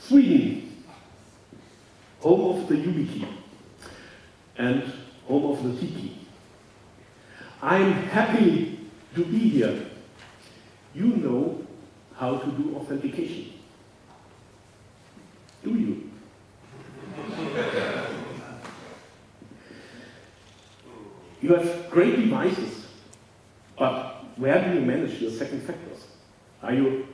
Sweden, home of the YubiKey and home of the T-key. I'm happy to be here. You know how to do authentication. Do you? You have great devices, but where do you manage your second factors? Are you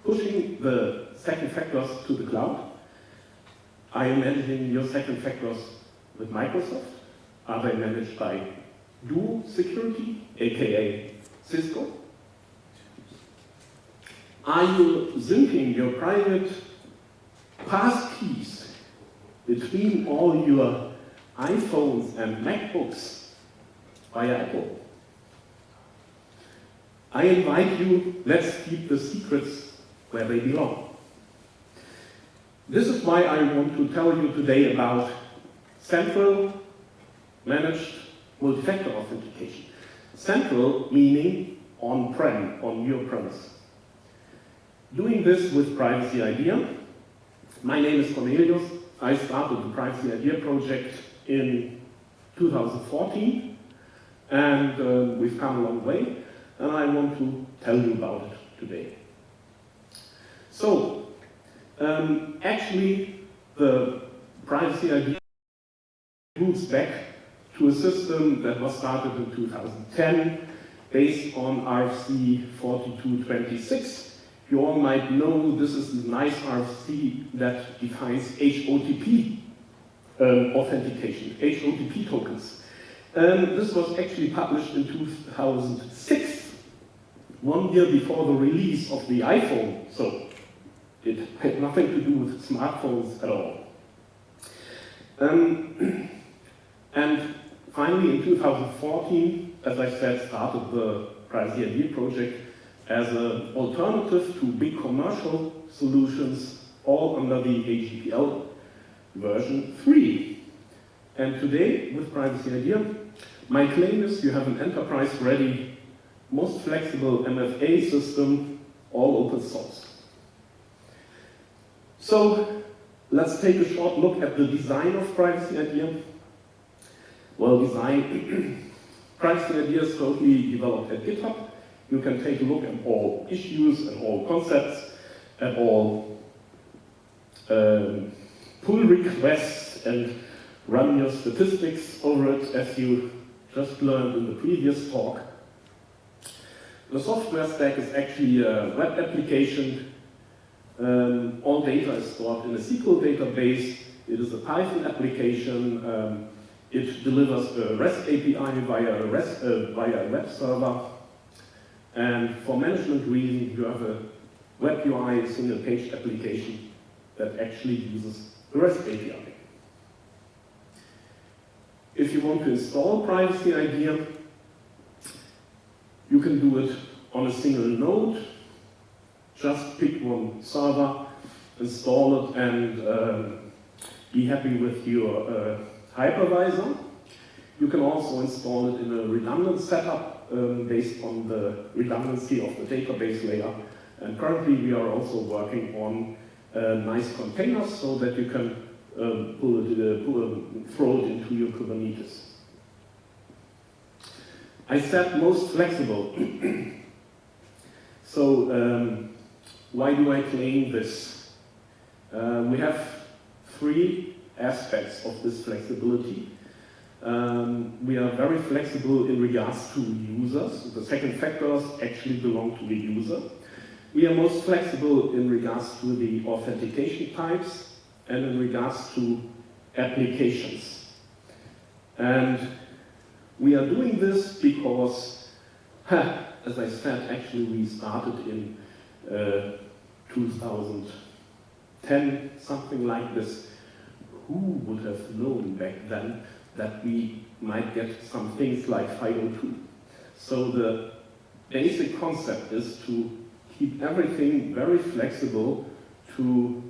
pushing the second factors to the cloud? Are you managing your second factors with Microsoft? Are they managed by Duo Security, aka Cisco? Are you syncing your private pass keys between all your iPhones and MacBooks via Apple? I invite you, let's keep the secrets where they belong. This is why I want to tell you today about central managed multi-factor authentication. Central meaning on-prem, on your premise. Doing this with privacyIDEA. My name is Cornelius. I started the privacyIDEA project in 2014, and we've come a long way, and I want to tell you about it today. So, actually, the privacyIDEA roots back to a system that was started in 2010, based on RFC 4226. You all might know this is a nice RFC that defines HOTP authentication, HOTP tokens. This was actually published in 2006, 1 year before the release of the iPhone, so it had nothing to do with smartphones at all. And finally, in 2014, as I said, started the privacyIDEA project as an alternative to big commercial solutions, all under the AGPL version 3. And today, with privacyIDEA, my claim is you have an enterprise-ready, most flexible MFA system, all open source. So, let's take a short look at the design of privacyIDEA. Well, design, privacyIDEA is totally developed at GitHub. You can take a look at all issues and all concepts, at all pull requests, and run your statistics over it, as you just learned in the previous talk. The software stack is actually a web application. All data is stored in a SQL database. It is a Python application. It delivers a REST API via a web server. And for management reasons, you have a web UI single page application that actually uses the REST API. If you want to install privacyIDEA, you can do it on a single node. Just pick one server, install it, and be happy with your hypervisor. You can also install it in a redundant setup based on the redundancy of the database layer. And currently we are also working on nice containers so that you can throw it into your Kubernetes. I said most flexible. So why do I claim this? We have 3 aspects of this flexibility. We are very flexible in regards to users. The second factors actually belong to the user. We are most flexible in regards to the authentication types and in regards to applications. And we are doing this because, as I said, actually we started in 2010, something like this. Who would have known back then that we might get some things like 502? So the basic concept is to keep everything very flexible to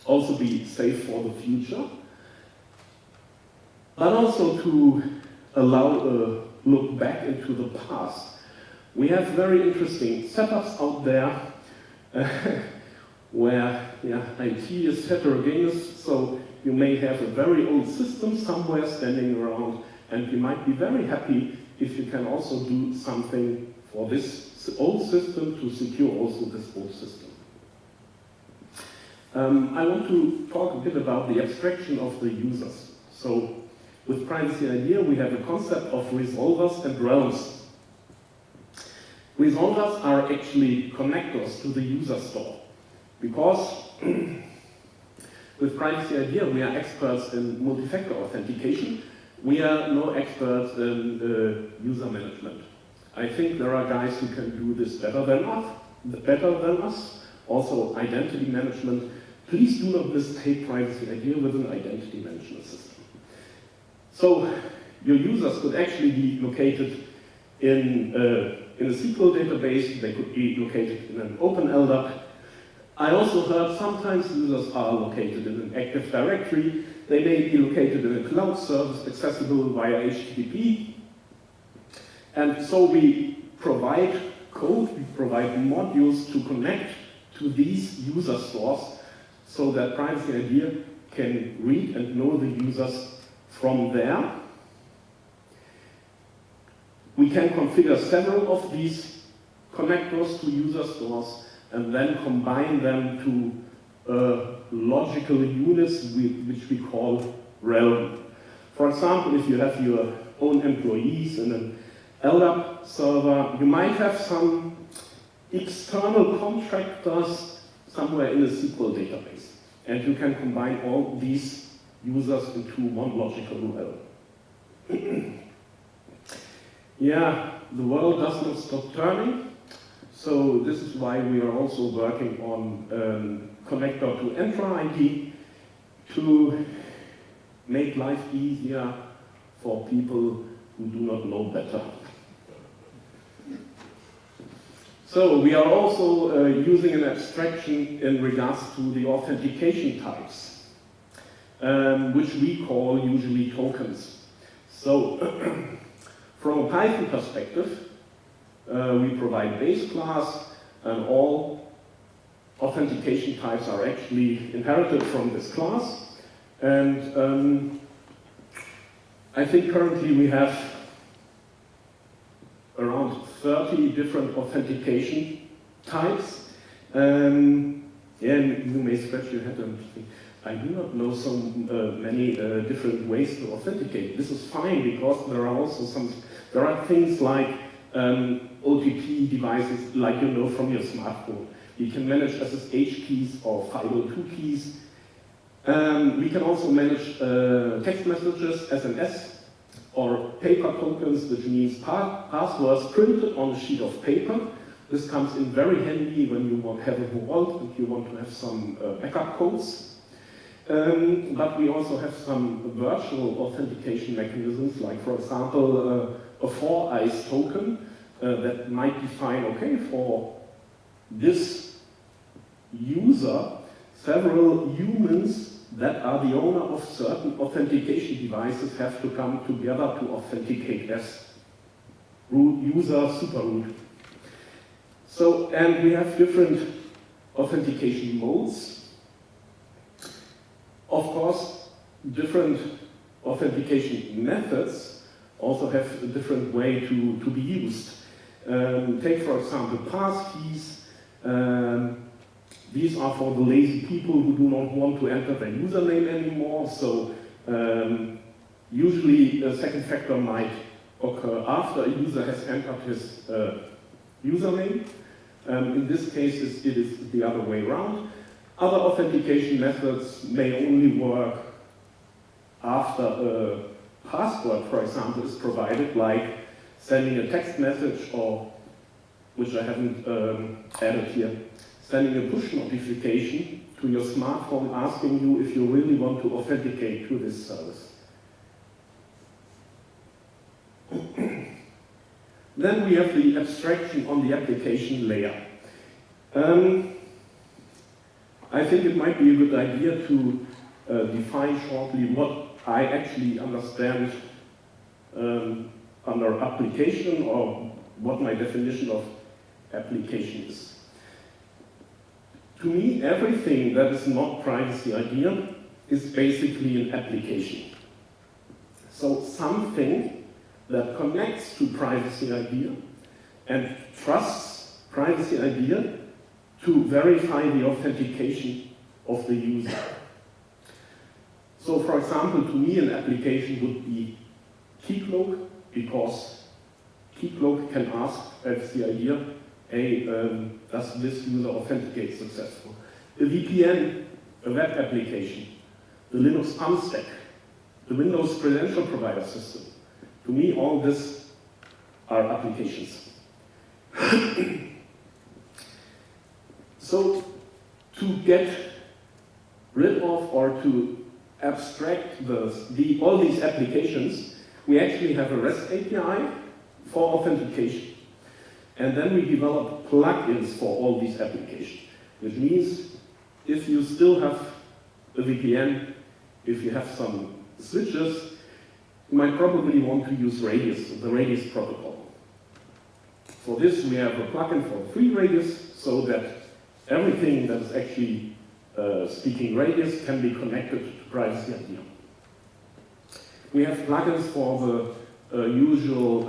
also be safe for the future, but also to allow a look back into the past. We have very interesting setups out there where IT is heterogeneous, so you may have a very old system somewhere standing around, and you might be very happy if you can also do something for this old system to secure also this old system. I want to talk a bit about the abstraction of the users. So with privacyIDEA, we have a concept of resolvers and realms. Resolvers are actually connectors to the user store, because with privacyIDEA, we are experts in multi-factor authentication. We are no experts in user management. I think there are guys who can do this better than us. Also, identity management. Please do not mistake privacyIDEA with an identity management system. So your users could actually be located in a SQL database. They could be located in an open LDAP. I also heard sometimes users are located in an Active Directory. They may be located in a cloud service accessible via HTTP. And so we provide code, we provide modules to connect to these user stores so that privacyIDEA can read and know the users from there. We can configure several of these connectors to user stores and then combine them to logical units which we call realm. For example, if you have your own employees in an LDAP server, you might have some external contractors somewhere in a SQL database. And you can combine all these users into one logical realm. Yeah, the world does not stop turning. So this is why we are also working on connector to Entra ID to make life easier for people who do not know better. So we are also using an abstraction in regards to the authentication types, which we call usually tokens. So from a Python perspective, we provide base class, and all authentication types are actually inherited from this class. And I think currently we have around 30 different authentication types. And you may scratch your head and think, I do not know so many different ways to authenticate. This is fine, because there are also there are things like OTP devices, like you know from your smartphone. You can manage SSH keys or 502 keys. We can also manage text messages, SMS, or paper tokens, which means passwords printed on a sheet of paper. This comes in very handy when you want to have a vault and you want to have some backup codes. But we also have some virtual authentication mechanisms, like for example, a 4-eyes token that might define, okay, for this user, several humans that are the owner of certain authentication devices have to come together to authenticate as root user super root. So, and we have different authentication modes. Of course, different authentication methods also have a different way to be used. Take, for example, passkeys. These are for the lazy people who do not want to enter their username anymore. So usually a second factor might occur after a user has entered his username. In this case, it is the other way around. Other authentication methods may only work after a password, for example, is provided, like sending a text message, or, which I haven't added here, sending a push notification to your smartphone asking you if you really want to authenticate to this service. Then we have the abstraction on the application layer. I think it might be a good idea to define shortly what I actually understand under application, or what my definition of application is. To me, everything that is not privacyIDEA is basically an application. So something that connects to privacyIDEA and trusts privacyIDEA to verify the authentication of the user. So for example, to me an application would be Keycloak, because Keycloak can ask privacyIDEA, hey, does this user authenticate successful? A VPN, a web application, the Linux ARM stack, the Windows credential provider system. To me, all this are applications. So, to get rid of or to abstract all these applications, we actually have a REST API for authentication. And then we develop plugins for all these applications, which means if you still have a VPN, if you have some switches, you might probably want to use Radius, the Radius protocol. For this, we have a plugin for FreeRadius, so that everything that is actually speaking Radius can be connected to privacyIDEA. We have plugins for the usual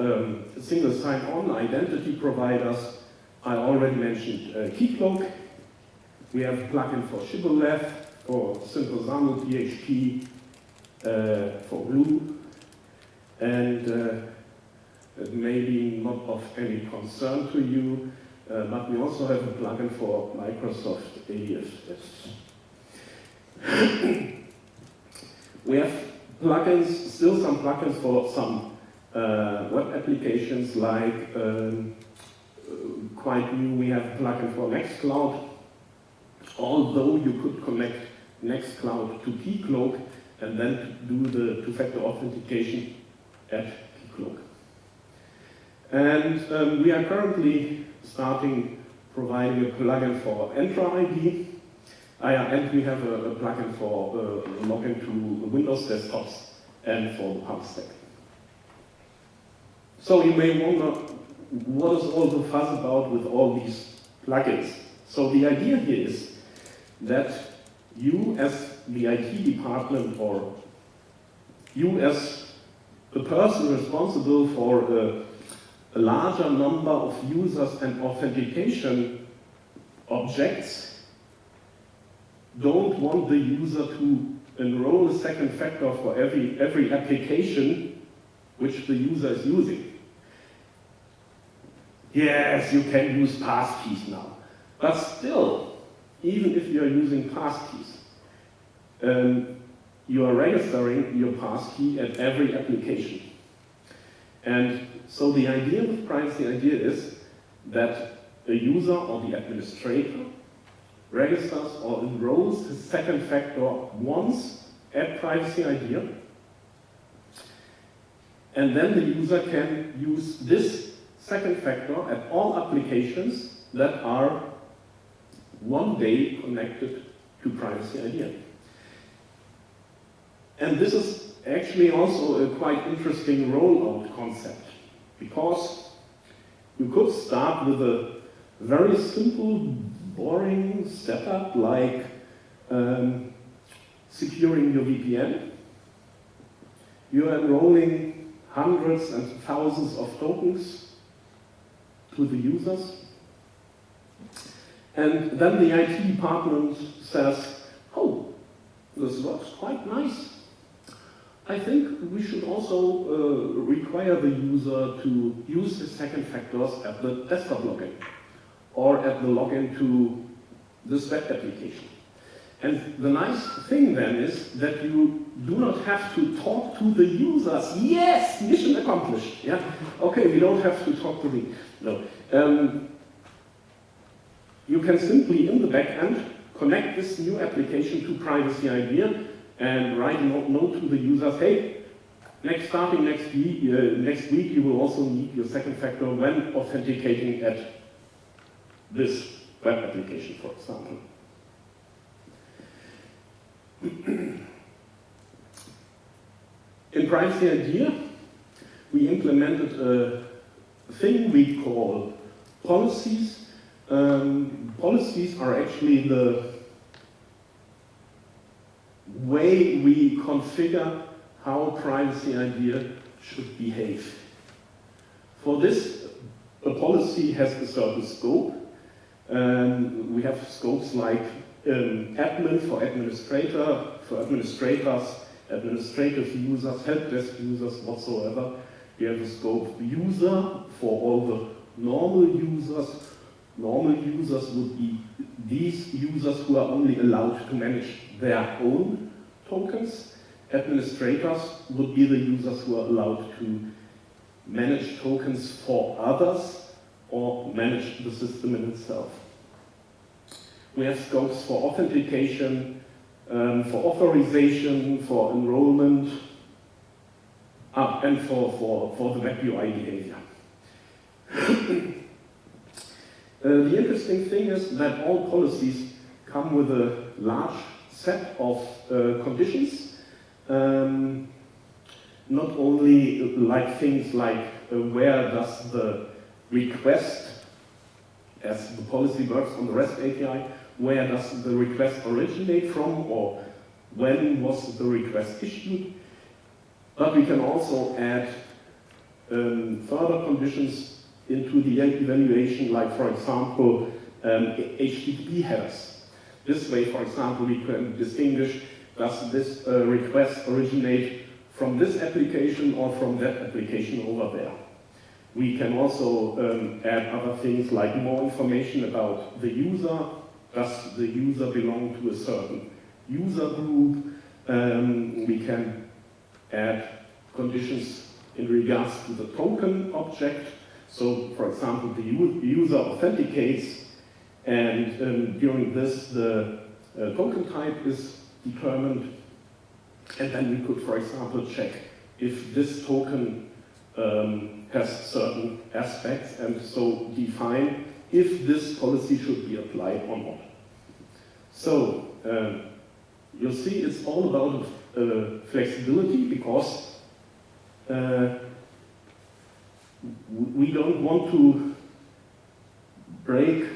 single sign-on identity providers. I already mentioned Keycloak. We have a plugin for Shibboleth, for Simple XAML PHP, for Glue, and maybe not of any concern to you, but we also have a plugin for Microsoft ADF. We have plugins, still some plugins for some web applications, like quite new, we have a plugin for Nextcloud, although you could connect Nextcloud to Keycloak and then do the two-factor authentication at Keycloak. And we are currently starting providing a plugin for Entra ID, and we have a plugin for login to Windows desktops and for the pub stack. So you may wonder, what is all the fuss about with all these plugins? So the idea here is that you as the IT department, or you as the person responsible for a larger number of users and authentication objects, don't want the user to enroll a second factor for every application which the user is using. Yes, you can use passkeys now, but still, even if you are using passkeys, you are registering your passkey at every application. And so the idea with privacyIDEA is that a user or the administrator registers or enrolls his second factor once at privacyIDEA, and then the user can use this second factor at all applications that are one day connected to privacyIDEA. And this is actually also a quite interesting rollout concept, because you could start with a very simple, boring setup like securing your VPN. You are enrolling hundreds and thousands of tokens to the users. And then the IT department says, oh, this works quite nice. I think we should also require the user to use the second factors at the desktop login or at the login to this web application. And the nice thing then is that you do not have to talk to the users. Yes, mission accomplished. Yeah, okay, we don't have to talk to the, no. You can simply, in the back end, connect this new application to privacyIDEA and write a note to the users, hey, starting next week, you will also need your second factor when authenticating at this web application, for example. In privacyIDEA, we implemented a thing we call policies. policies are actually the way we configure how privacy idea should behave. For this, a policy has a certain scope. We have scopes like admin for administrator, for administrators, administrative users, help desk users, whatsoever. We have a scope user for all the normal users. Normal users would be these users who are only allowed to manage their own tokens. Administrators would be the users who are allowed to manage tokens for others or manage the system in itself. We have scopes for authentication, for authorization, for enrollment, and for the web UI behavior. The interesting thing is that all policies come with a large set of conditions, not only like things like where does the request, as the policy works on the REST API, where does the request originate from, or when was the request issued. But we can also add further conditions into the evaluation, like for example, HTTP headers. This way, for example, we can distinguish, does this request originate from this application or from that application over there. We can also add other things like more information about the user. Does the user belong to a certain user group? We can add conditions in regards to the token object. So, for example, the user authenticates, and during this, the token type is determined. And then we could, for example, check if this token has certain aspects, and so define if this policy should be applied or not. So, you'll see it's all about flexibility, because we don't want to break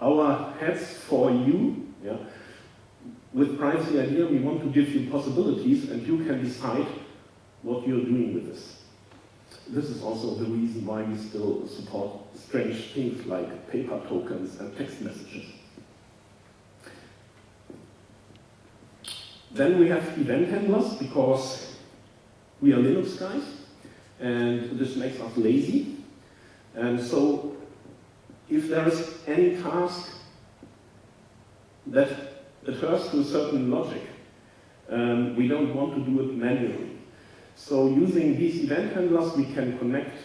our heads for you. Yeah? With privacyIDEA, we want to give you possibilities, and you can decide what you're doing with this. This is also the reason why we still support strange things like paper tokens and text messages. Then we have event handlers, because we are Linux guys, and this makes us lazy. And so if there is any task that adheres to a certain logic, we don't want to do it manually. So using these event handlers, we can connect,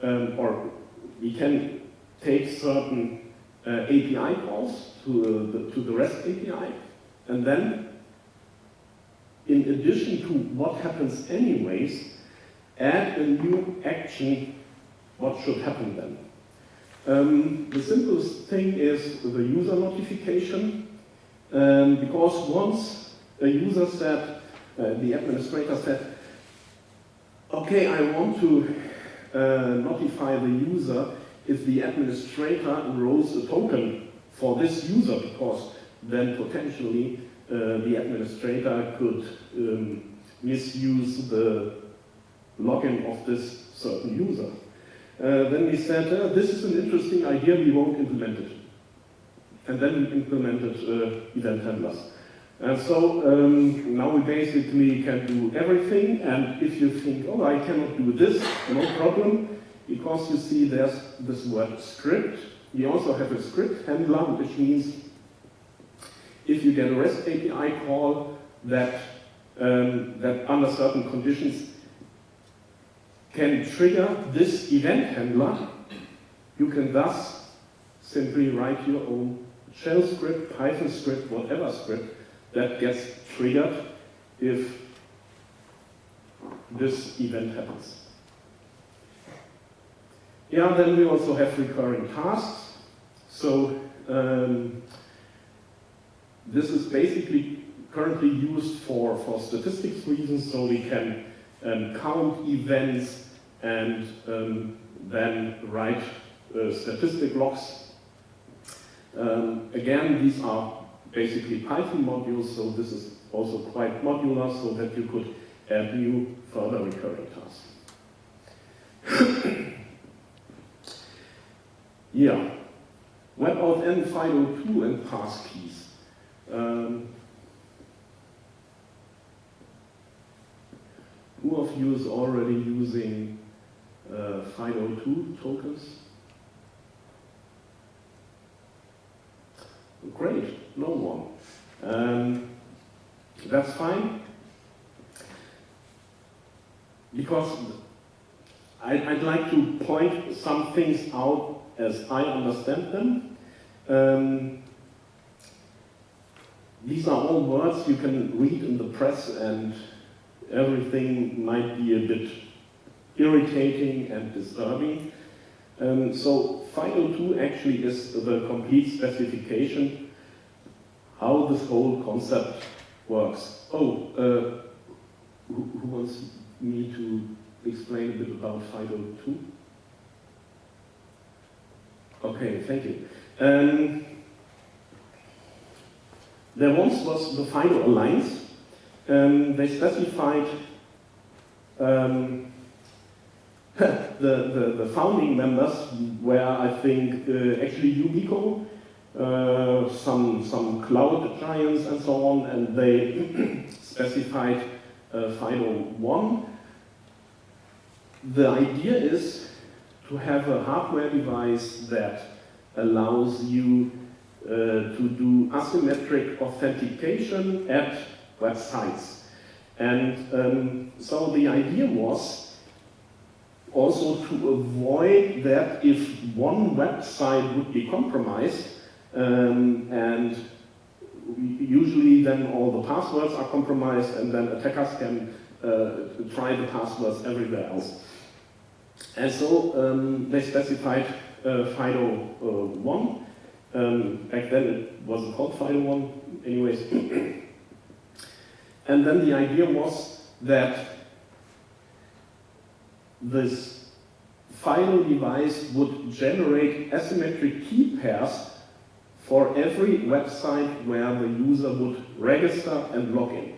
or we can take certain API calls to the REST API, and then, in addition to what happens anyways, add a new action, what should happen then. The simplest thing is the user notification, because once a user said, the administrator said, okay, I want to notify the user if the administrator enrolls a token for this user, because then potentially the administrator could misuse the login of this certain user. Then we said, this is an interesting idea, we won't implement it. And then we implemented event handlers. And so now we basically can do everything, and if you think, oh, I cannot do this, no problem, because you see there's this word script. We also have a script handler, which means if you get a REST API call that under certain conditions can trigger this event handler, you can thus simply write your own shell script, Python script, whatever script that gets triggered if this event happens. Yeah, then we also have recurring tasks. So this is basically currently used for statistics reasons, so we can count events and then write statistic logs. Again, these are basically Python modules, so this is also quite modular, so that you could add new further recurring tasks. Yeah, WebAuthn, FIDO2 and passkeys. Who of you is already using FIDO2 tokens? Great, no one. That's fine, because I'd like to point some things out as I understand them. These are all words you can read in the press, and everything might be a bit irritating and disturbing. So FIDO2 actually is the complete specification how this whole concept works. Oh, who wants me to explain a bit about FIDO2? Okay, thank you. There once was the FIDO Alliance. They specified the founding members were, I think, actually Ubico, some cloud giants and so on, and they specified FIDO1. The idea is to have a hardware device that allows you to do asymmetric authentication at websites. And so the idea was also to avoid that if one website would be compromised, and usually then all the passwords are compromised, and then attackers can try the passwords everywhere else. And so they specified FIDO1. Back then it wasn't called FIDO1, anyways. And then the idea was that this FIDO device would generate asymmetric key pairs for every website where the user would register and log in.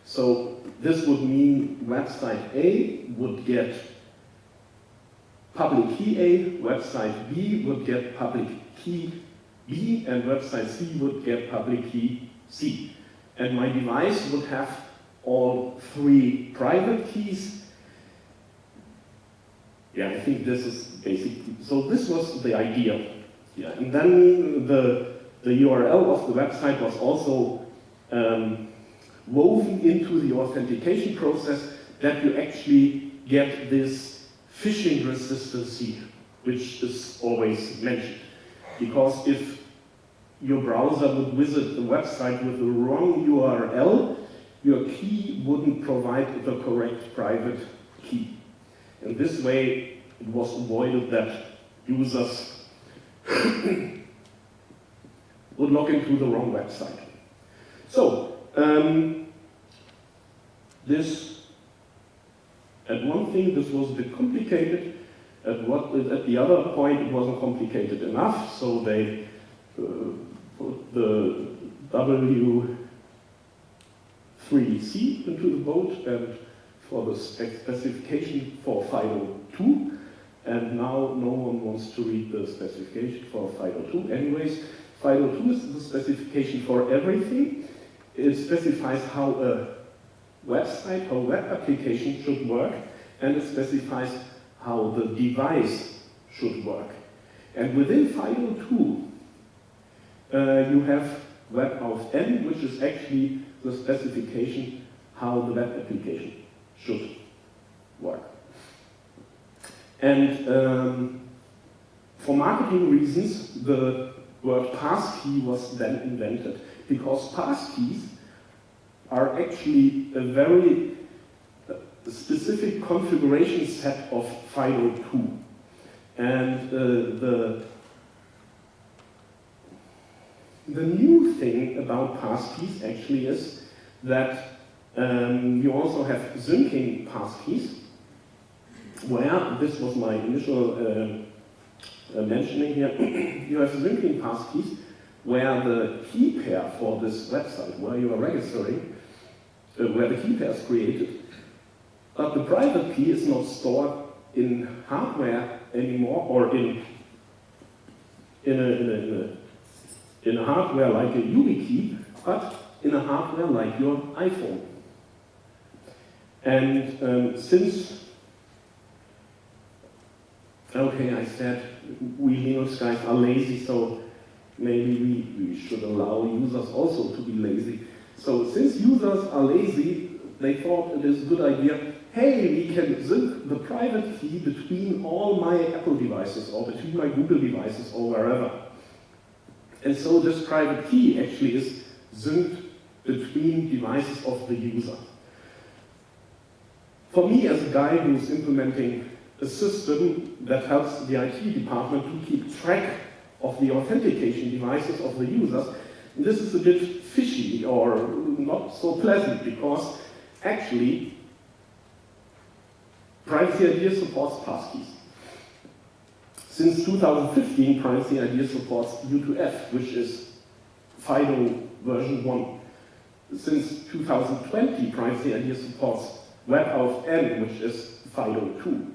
So this would mean website A would get public key A, website B would get public key B, and website C would get public key C. And my device would have all three private keys. Yeah, I think this is basically, so this was the idea. Yeah, and then the URL of the website was also woven into the authentication process, that you actually get this phishing resistancy, which is always mentioned. Because if your browser would visit the website with the wrong URL, your key wouldn't provide the correct private key. In this way, it was avoided that users would log into the wrong website. So, at one thing, this was a bit complicated. At the other point, it wasn't complicated enough, so they put the W3C into the boat, and for the specification for FIDO2, and now no one wants to read the specification for FIDO2. Anyways, FIDO2 is the specification for everything. It specifies how a website, how a web application should work, and it specifies how the device should work. And within FIDO2, you have WebAuthn, which is actually the specification how the web application should work. And for marketing reasons, the word passkey was then invented, because passkeys are actually a very specific configuration set of FIDO2. And the new thing about passkeys actually is that you also have syncing passkeys, where this was my initial mentioning here, you have linking passkeys where the key pair for this website, where you are registering, where the key pair is created, but the private key is not stored in hardware anymore, or in a hardware like a YubiKey, but in a hardware like your iPhone. And since, okay, I said we Linux guys are lazy, so maybe we should allow users also to be lazy. So since users are lazy, they thought it is a good idea, hey, we can sync the private key between all my Apple devices, or between my Google devices, or wherever. And so this private key actually is synced between devices of the user. For me, as a guy who's implementing a system that helps the IT department to keep track of the authentication devices of the users, this is a bit fishy or not so pleasant, because actually privacyIDEA supports passkeys. Since 2015, privacyIDEA supports U2F, which is FIDO version 1. Since 2020, privacyIDEA supports WebAuthn, which is FIDO 2.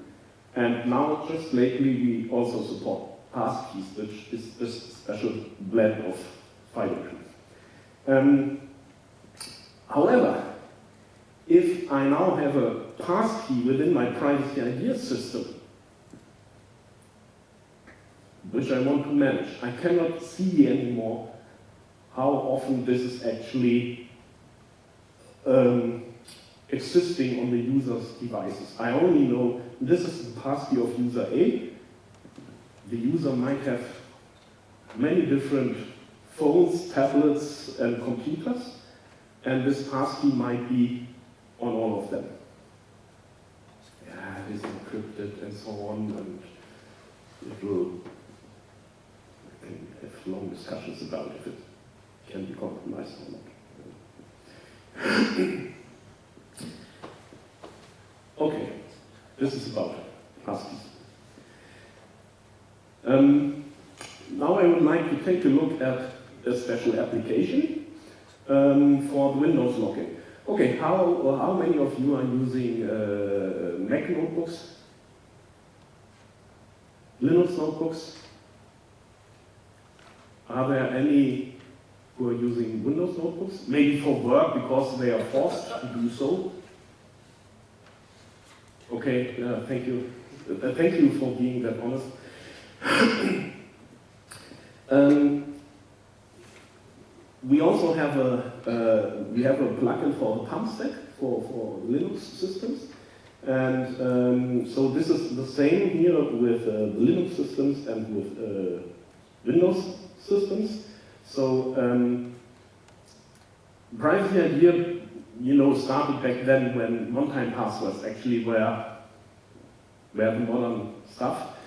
And now, just lately, we also support passkeys, which is this special blend of FIDO 2. However, if I now have a passkey within my privacyIDEA system, which I want to manage, I cannot see anymore how often this is actually existing on the user's devices. I only know this is the passkey of user A. The user might have many different phones, tablets, and computers, and this passkey might be on all of them. Yeah, it is encrypted and so on, and it will, I can have long discussions about if it can be compromised or not. Okay, this is about passkeys. Now I would like to take a look at a special application for the Windows login. Okay, how many of you are using Mac notebooks? Linux notebooks? Are there any who are using Windows notebooks? Maybe for work because they are forced to do so? Okay, thank you. Thank you for being that honest. We also have a plugin for the pump stack for Linux systems, and so this is the same here with Linux systems and with Windows systems. So privacyIDEA, started back then when one-time passwords actually were the modern stuff,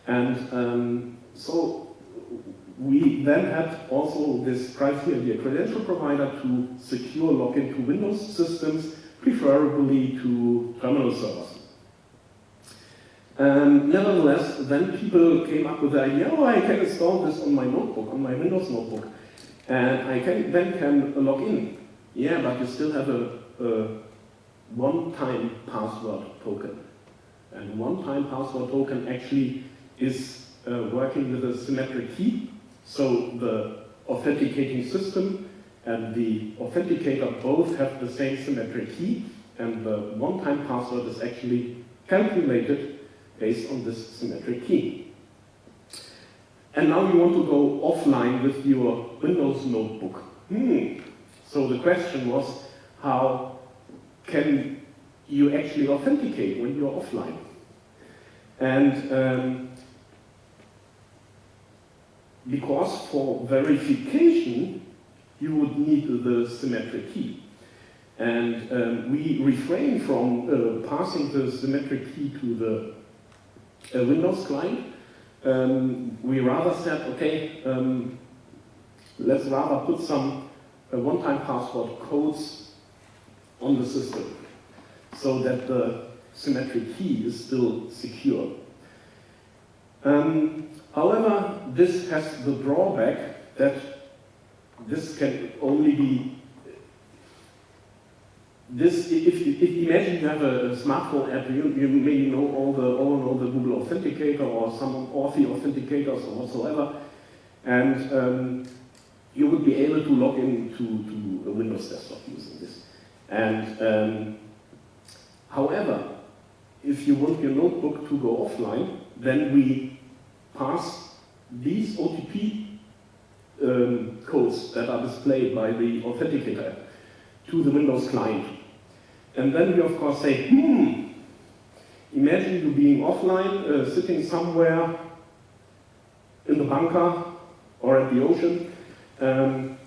and so we then had also this privacyIDEA credential provider to secure login to Windows systems, preferably to terminal servers. Nevertheless, then people came up with the idea, oh, I can install this on my notebook, on my Windows notebook, and I can log in. Yeah, but you still have a one-time password token. And one-time password token actually is working with a symmetric key. So the authenticating system and the authenticator both have the same symmetric key, and the one-time password is actually calculated based on this symmetric key. And now you want to go offline with your Windows notebook. So the question was, how can you actually authenticate when you're offline? And because for verification, you would need the symmetric key. And we refrain from passing the symmetric key to the Windows client. We rather said, okay, let's rather put some one-time password codes on the system so that the symmetric key is still secure. However, this has the drawback that this can only be this. If imagine you have a smartphone app, you maybe know all the Google Authenticator or some Authy authenticators or whatsoever, and you would be able to log into a Windows desktop using this. And however, if you want your notebook to go offline, then we pass these OTP codes that are displayed by the Authenticator app to the Windows client. And then we of course say, imagine you being offline, sitting somewhere in the bunker or at the ocean, and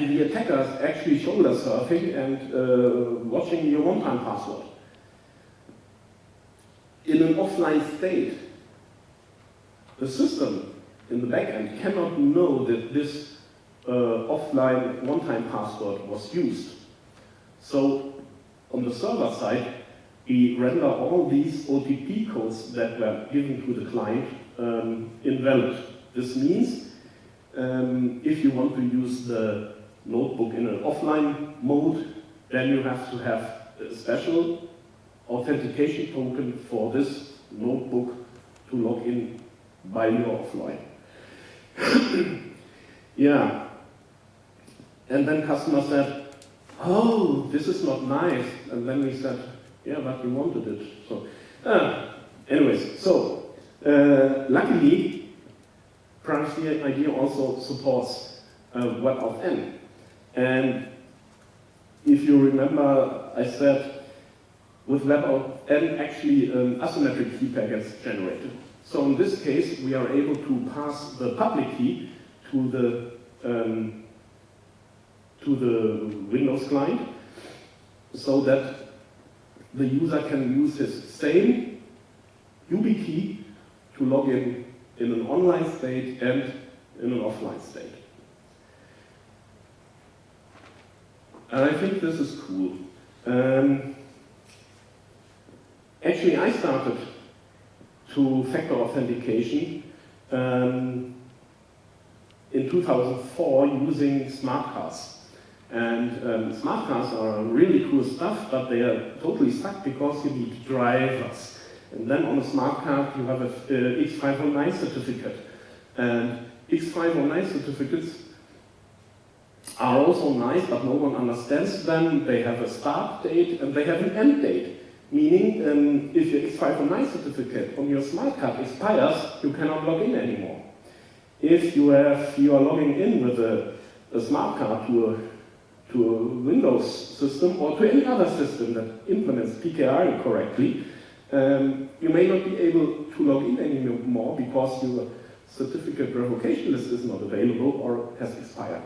the attackers actually shoulder surfing and watching your one-time password. In an offline state, the system in the backend cannot know that this offline one-time password was used. So on the server side, we render all these OTP codes that were given to the client invalid. This means if you want to use the notebook in an offline mode, then you have to have a special authentication token for this notebook to log in by your offline. Yeah. And then customer said, oh, this is not nice. And then we said, yeah, but we wanted it. So, anyways, so luckily, privacyIDEA also supports web of N. And if you remember, I said with web of N, actually an asymmetric key pair gets generated. So in this case, we are able to pass the public key to the Windows client, so that the user can use his same YubiKey to log in an online state and in an offline state. And I think this is cool. Actually, I started two-factor authentication in 2004 using smart cards. And smart cards are really cool stuff, but they are totally stuck because you need drivers. And then on a smart card you have a X509 certificate. And X509 certificates are also nice, but no one understands them. They have a start date and they have an end date. Meaning, if your X509 certificate on your smart card expires, you cannot log in anymore. If you are logging in with a smart card to a Windows system or to any other system that implements PKI correctly, you may not be able to log in anymore because your certificate revocation list is not available or has expired.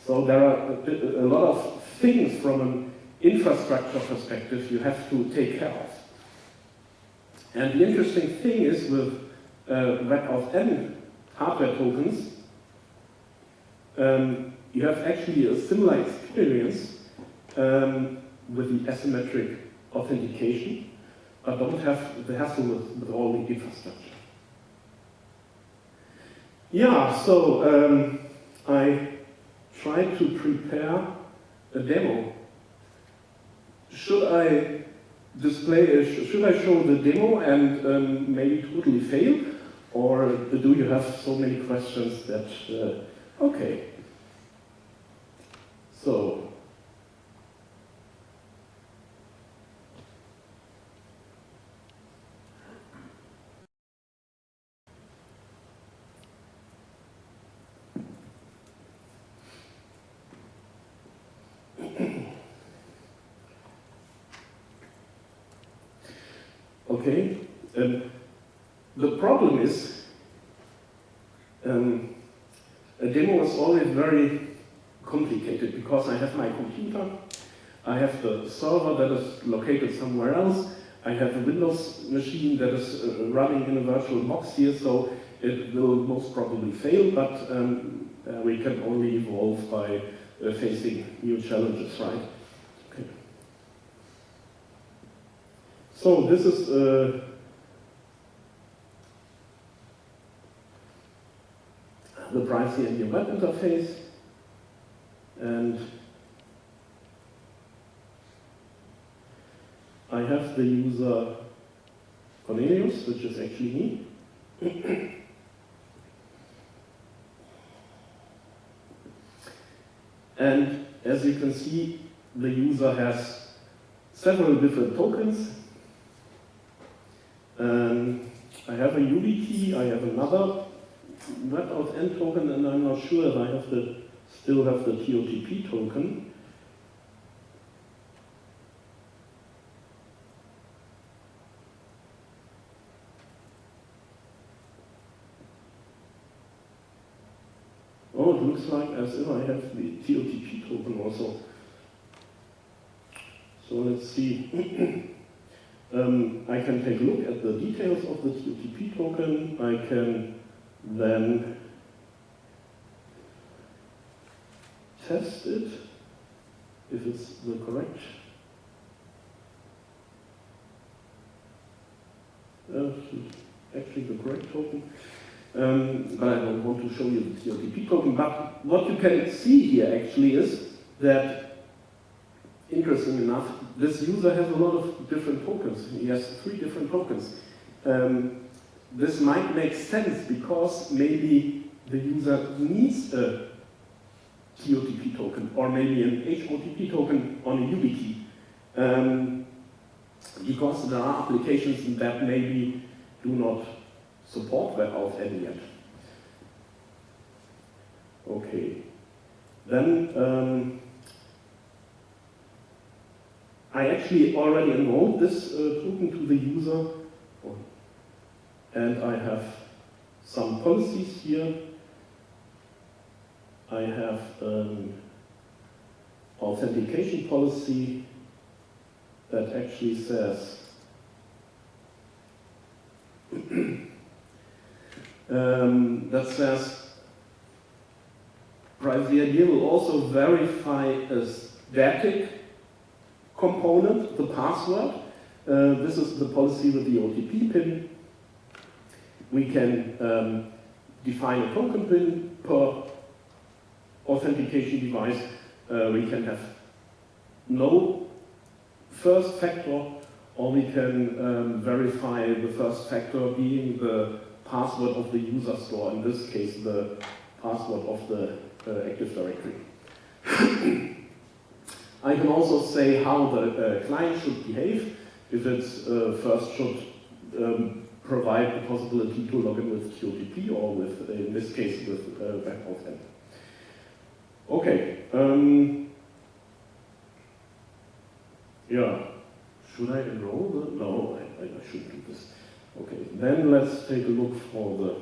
So there are a lot of things from an infrastructure perspective you have to take care of. And the interesting thing is with web of N hardware tokens, you have actually a similar experience with the asymmetric authentication, but don't have the hassle with all the infrastructure. Yeah, so I tried to prepare a demo. Should I show the demo and maybe totally fail? Or do you have so many questions that, okay. So, okay, the problem is a demo is always very complicated because I have my computer, I have the server that is located somewhere else, I have a Windows machine that is running in a virtual box here, so it will most probably fail, but we can only evolve by facing new challenges, right? Okay. So this is the privacyIDEA web interface, and I have the user Cornelius, which is actually me. And as you can see, the user has several different tokens. I have a YubiKey, I have another web-out-end token, and I'm not sure if I still have the TOTP token. Oh, it looks like as if I have the TOTP token also. So let's see. I can take a look at the details of the TOTP token. I can then test it, if it's the correct. Actually the correct token. But I don't want to show you the TOTP token. But what you can see here actually is that, interesting enough, this user has a lot of different tokens. He has 3 different tokens. This might make sense because maybe the user needs a TOTP token or maybe an HOTP token on a YubiKey. Because there are applications that maybe do not support web-out-end yet. Okay. Then I actually already enrolled this token to the user, and I have some policies here. I have an authentication policy that actually says privacyIDEA will also verify a static component, the password. This is the policy with the OTP pin. We can define a token pin per authentication device. We can have no first factor, or we can verify the first factor being the password of the user store, in this case the password of the Active Directory. I can also say how the client should behave, if it's first should provide the possibility to log in with TOTP or with, in this case, with web-out-end. Okay. Yeah. Should I enroll? No, I shouldn't do this. Okay. Then let's take a look for the.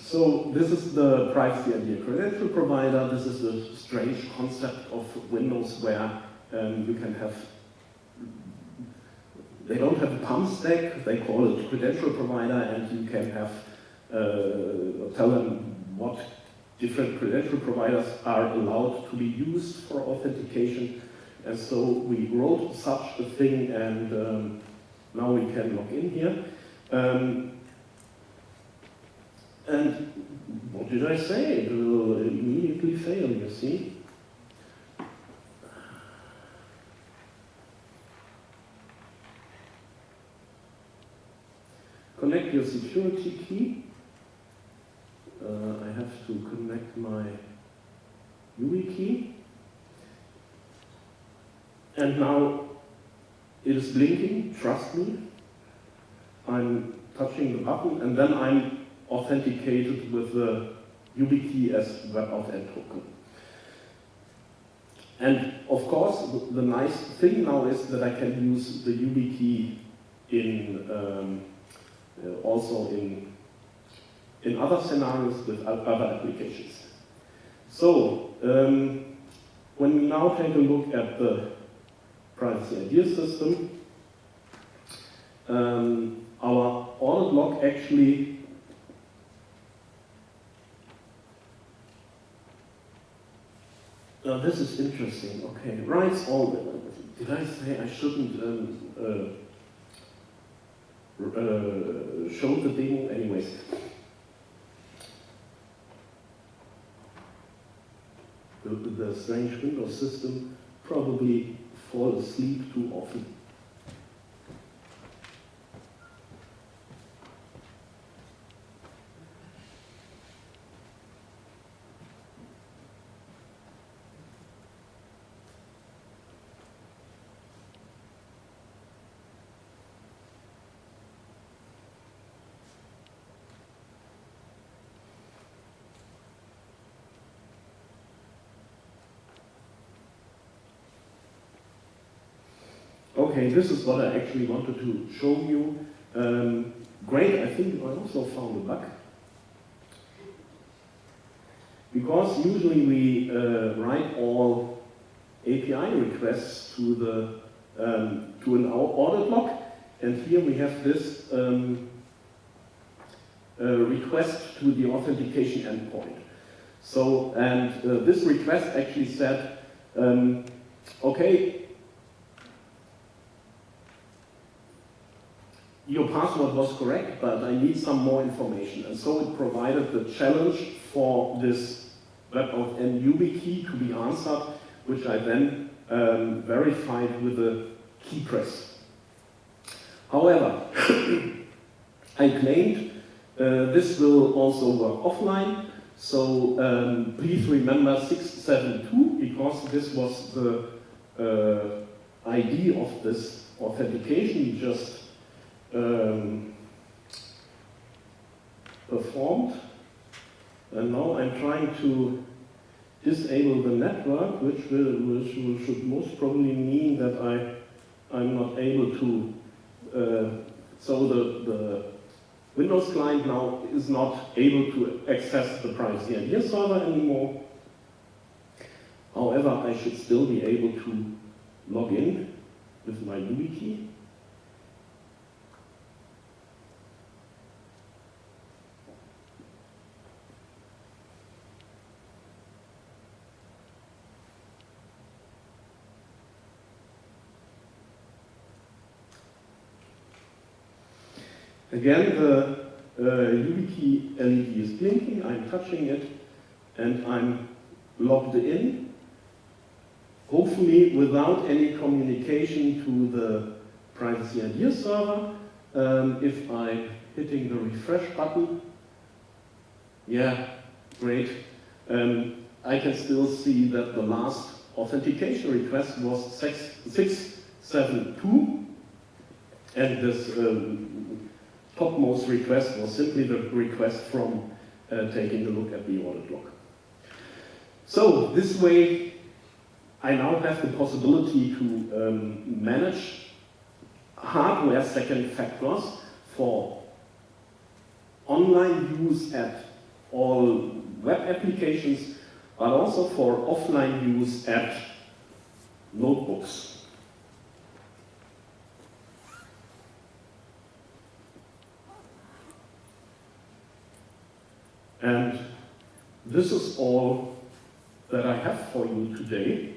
So this is the privacyIDEA credential provider. This is a strange concept of Windows where you can have, they don't have a pump stack, they call it credential provider, and you can have, tell them what different credential providers are allowed to be used for authentication. And so we wrote such a thing, and now we can log in here. And what did I say? It will immediately fail, you see. Connect your security key. I have to connect my YubiKey. And now it is blinking, trust me. I'm touching the button, and then I'm authenticated with the YubiKey as web-out-end token. And of course, the nice thing now is that I can use the YubiKey in also in other scenarios with other applications. So when we now take a look at the privacyIDEA system, our audit log actually this is interesting. Okay, writes all. Did I say I shouldn't show the demo? Anyways. The strange Windows system probably fall asleep too often. Okay, this is what I actually wanted to show you. Great, I think I also found a bug. Because usually we write all API requests to to an audit log, and here we have this request to the authentication endpoint. So, and this request actually said, okay, your password was correct, but I need some more information. And so it provided the challenge for this WebAuthn YubiKey to be answered, which I then verified with a key press. However, I claimed this will also work offline. So please remember 672, because this was the ID of this authentication we just performed. And now I'm trying to disable the network, which should most probably mean that I'm not able to, so the Windows client now is not able to access the privacyIDEA server anymore. However, I should still be able to log in with my YubiKey. Again, the YubiKey LED is blinking, I'm touching it, and I'm logged in, hopefully without any communication to the privacyIDEA server. If I'm hitting the refresh button, yeah, great. I can still see that the last authentication request was 672, and this topmost request was simply the request from taking a look at the audit log. So this way, I now have the possibility to manage hardware second factors for online use at all web applications, but also for offline use at notebooks. And this is all that I have for you today.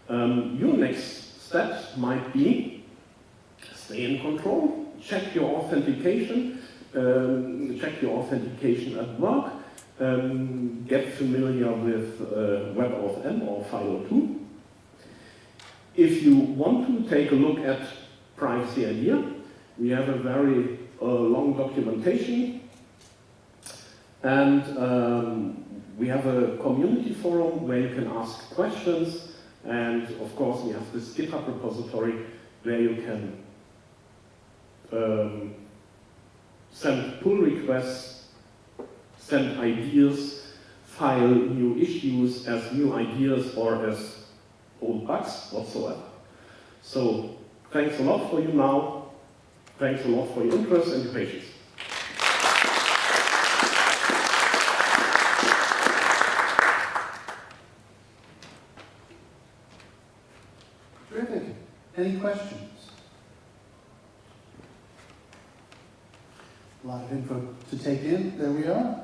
Your next step might be stay in control, check your authentication at work, get familiar with WebAuthn or FIDO2. If you want to take a look at privacyIDEA, we have a very long documentation. And we have a community forum where you can ask questions, and of course we have this GitHub repository where you can send pull requests, send ideas, file new issues as new ideas or as old bugs whatsoever. So thanks a lot for you now, thanks a lot for your interest and your patience. Terrific. Any questions? lot of info to take in. There we are.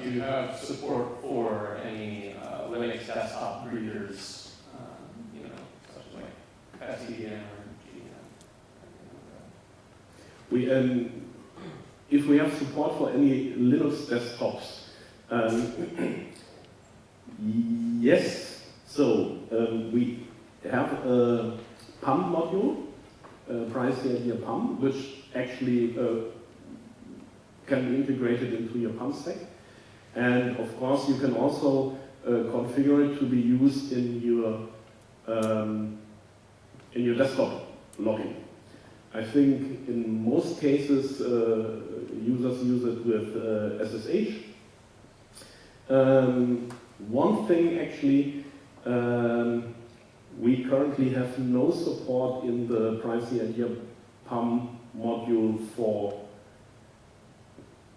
Do you have support for any Linux desktop readers, such as like SCDM or GDM? If we have support for any Linux desktops, yes. So we have a PAM module, privacyIDEA PAM, which actually can be integrated into your PAM stack. And of course, you can also configure it to be used in your desktop login. I think in most cases, users use it with SSH. One thing actually, we currently have no support in the privacyIDEA PAM module for,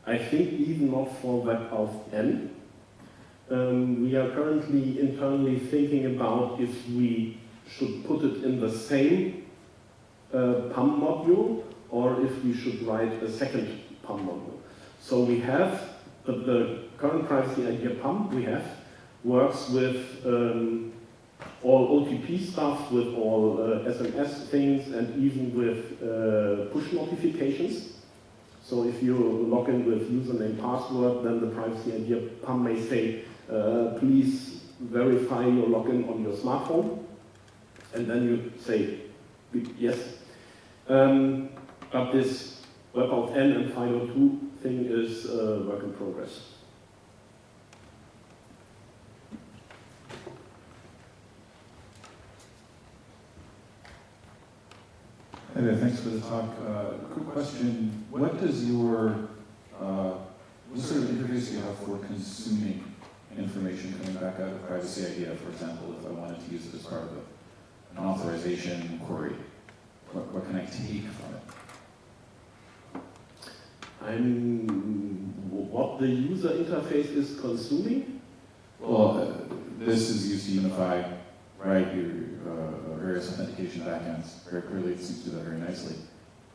I think even not for WebAuthn. We are currently internally thinking about if we should put it in the same PAM module or if we should write a second PAM module. So we have the current privacyIDEA PAM we have works with all OTP stuff, with all SMS things, and even with push notifications. So if you log in with username password, then the privacyIDEA PAM may say, please verify your login on your smartphone. And then you say, yes. But this WebAuthn and FIDO2 thing is a work in progress. Hey there, thanks for the talk. Quick question, what does your, what sort of interface do you have for consuming information coming back out of privacyIDEA, for example, if I wanted to use it as part of an authorization query? What can I take from it? What the user interface is consuming? Well, this is used to unify, right, your various authentication backends. Very clearly, it seems to do that very nicely.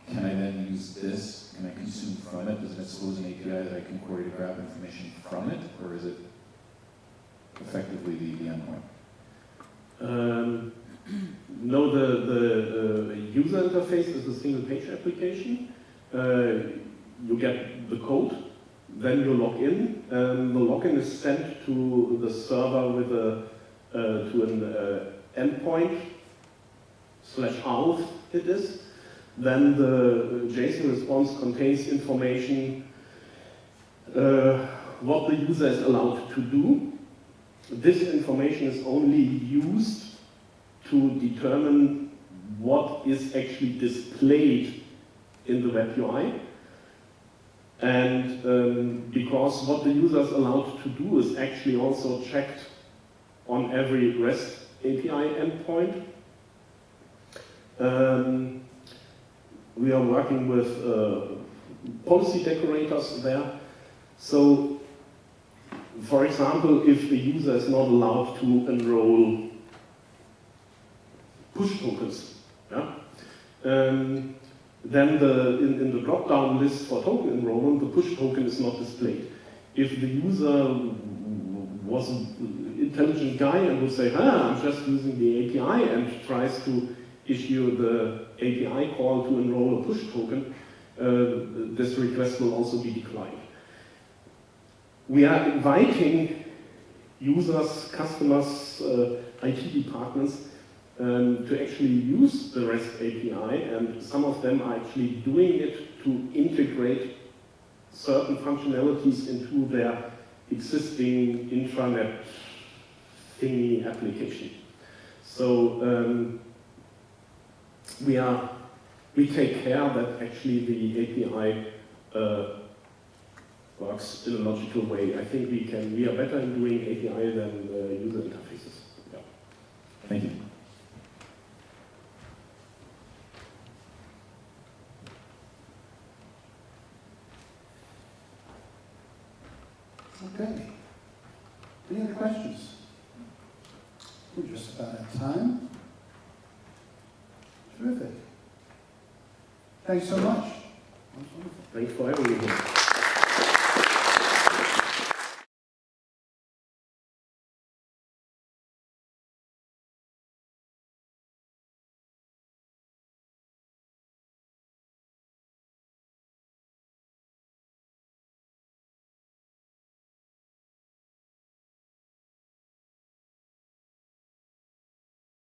Can I then use this? Can I consume from it? Does it expose an API that I can query to grab information from it, or is it effectively the endpoint? No, the user interface is a single page application. You get the code, then you log in. The login is sent to the server with to an endpoint /auth it is. Then the JSON response contains information what the user is allowed to do. This information is only used to determine what is actually displayed in the web UI. And because what the user is allowed to do is actually also checked on every REST API endpoint. We are working with policy decorators there. So, for example, if the user is not allowed to enroll push tokens, yeah? Then in the drop-down list for token enrollment, the push token is not displayed. If the user was an intelligent guy and would say, I'm just using the API, and tries to issue the API call to enroll a push token, this request will also be declined. We are inviting users, customers, IT departments to actually use the REST API, and some of them are actually doing it to integrate certain functionalities into their existing intranet thingy application. So we take care that actually the API works in a logical way. I think we are better in doing API than user interfaces. Yeah. Thank you. Okay. Any other questions? We're just about out of time. Terrific. Thanks so much. That was wonderful. Thanks for having me here.